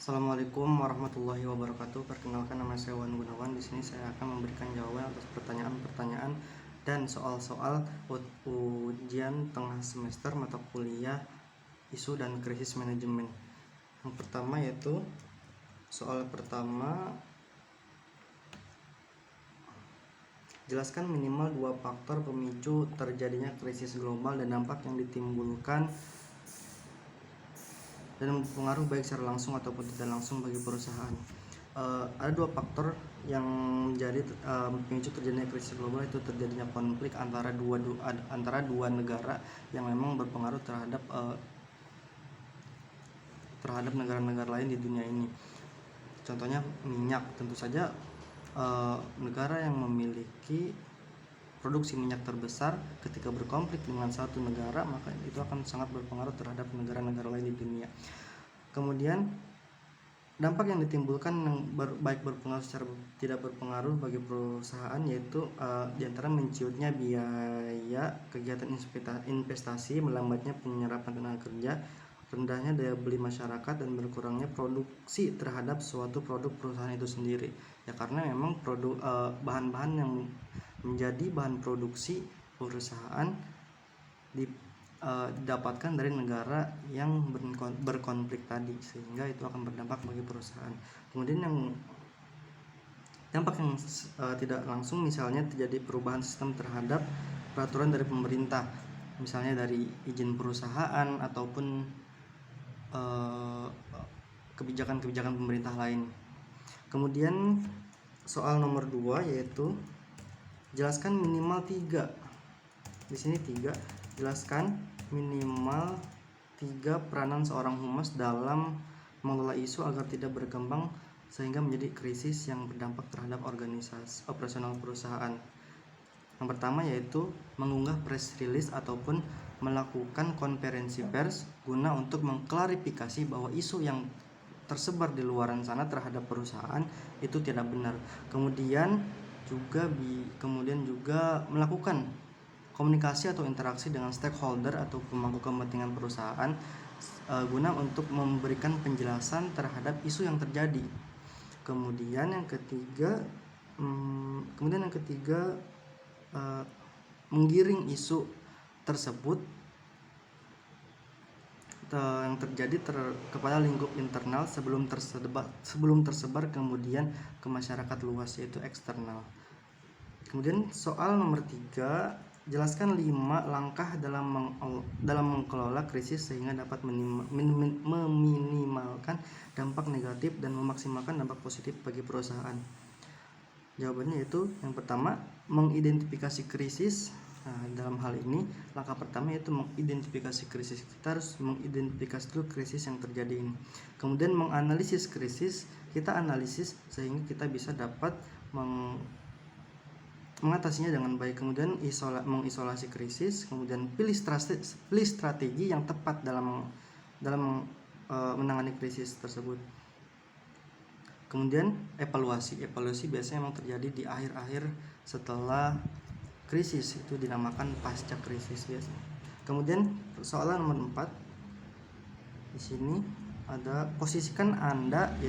Assalamualaikum warahmatullahi wabarakatuh. Perkenalkan, nama saya Wan Gunawan. Di sini saya akan memberikan jawaban atas pertanyaan-pertanyaan dan soal-soal ujian tengah semester mata kuliah isu dan krisis manajemen. Yang pertama yaitu soal pertama, jelaskan minimal 2 faktor pemicu terjadinya krisis global dan dampak yang ditimbulkan dan mempengaruhi baik secara langsung ataupun tidak langsung bagi perusahaan. Ada 2 faktor yang menjadi pemicu terjadinya krisis global, itu terjadinya konflik antara dua negara yang memang berpengaruh terhadap negara-negara lain di dunia ini. Contohnya minyak, tentu saja negara yang memiliki produksi minyak terbesar ketika berkonflik dengan satu negara, maka itu akan sangat berpengaruh terhadap negara-negara lain di dunia. Kemudian dampak yang ditimbulkan yang baik berpengaruh secara tidak berpengaruh bagi perusahaan, yaitu diantara menciutnya biaya kegiatan investasi, melambatnya penyerapan tenaga kerja, rendahnya daya beli masyarakat, dan berkurangnya produksi terhadap suatu produk perusahaan itu sendiri. Ya, karena memang bahan-bahan yang menjadi bahan produksi perusahaan didapatkan dari negara yang berkonflik tadi, sehingga itu akan berdampak bagi perusahaan. Kemudian yang dampak yang tidak langsung, misalnya terjadi perubahan sistem terhadap peraturan dari pemerintah, misalnya dari izin perusahaan ataupun kebijakan-kebijakan pemerintah lain. Kemudian soal nomor 2 yaitu jelaskan minimal 3. Di sini 3. Jelaskan minimal 3 peranan seorang humas dalam mengelola isu agar tidak berkembang sehingga menjadi krisis yang berdampak terhadap organisasi operasional perusahaan. Yang pertama yaitu mengunggah press release ataupun melakukan konferensi pers guna untuk mengklarifikasi bahwa isu yang tersebar di luaran sana terhadap perusahaan itu tidak benar. Kemudian juga melakukan komunikasi atau interaksi dengan stakeholder atau pemangku kepentingan perusahaan guna untuk memberikan penjelasan terhadap isu yang terjadi. Kemudian yang ketiga menggiring isu tersebut yang terjadi kepada lingkup internal sebelum tersebar kemudian ke masyarakat luas, yaitu eksternal. Kemudian soal nomor 3, jelaskan 5 langkah dalam mengelola krisis sehingga dapat meminimalkan dampak negatif dan memaksimalkan dampak positif bagi perusahaan. Jawabannya yaitu yang pertama, mengidentifikasi krisis. Nah, dalam hal ini langkah pertama yaitu mengidentifikasi krisis. Kita harus mengidentifikasi dulu krisis yang terjadi ini. Kemudian menganalisis krisis, kita analisis sehingga kita bisa dapat mengatasinya dengan baik. Kemudian mengisolasi krisis, kemudian pilih strategi yang tepat dalam menangani krisis tersebut. Kemudian evaluasi biasanya memang terjadi di akhir-akhir setelah krisis, itu dinamakan pasca krisis biasanya. Kemudian soalan nomor 4, di sini ada posisikan Anda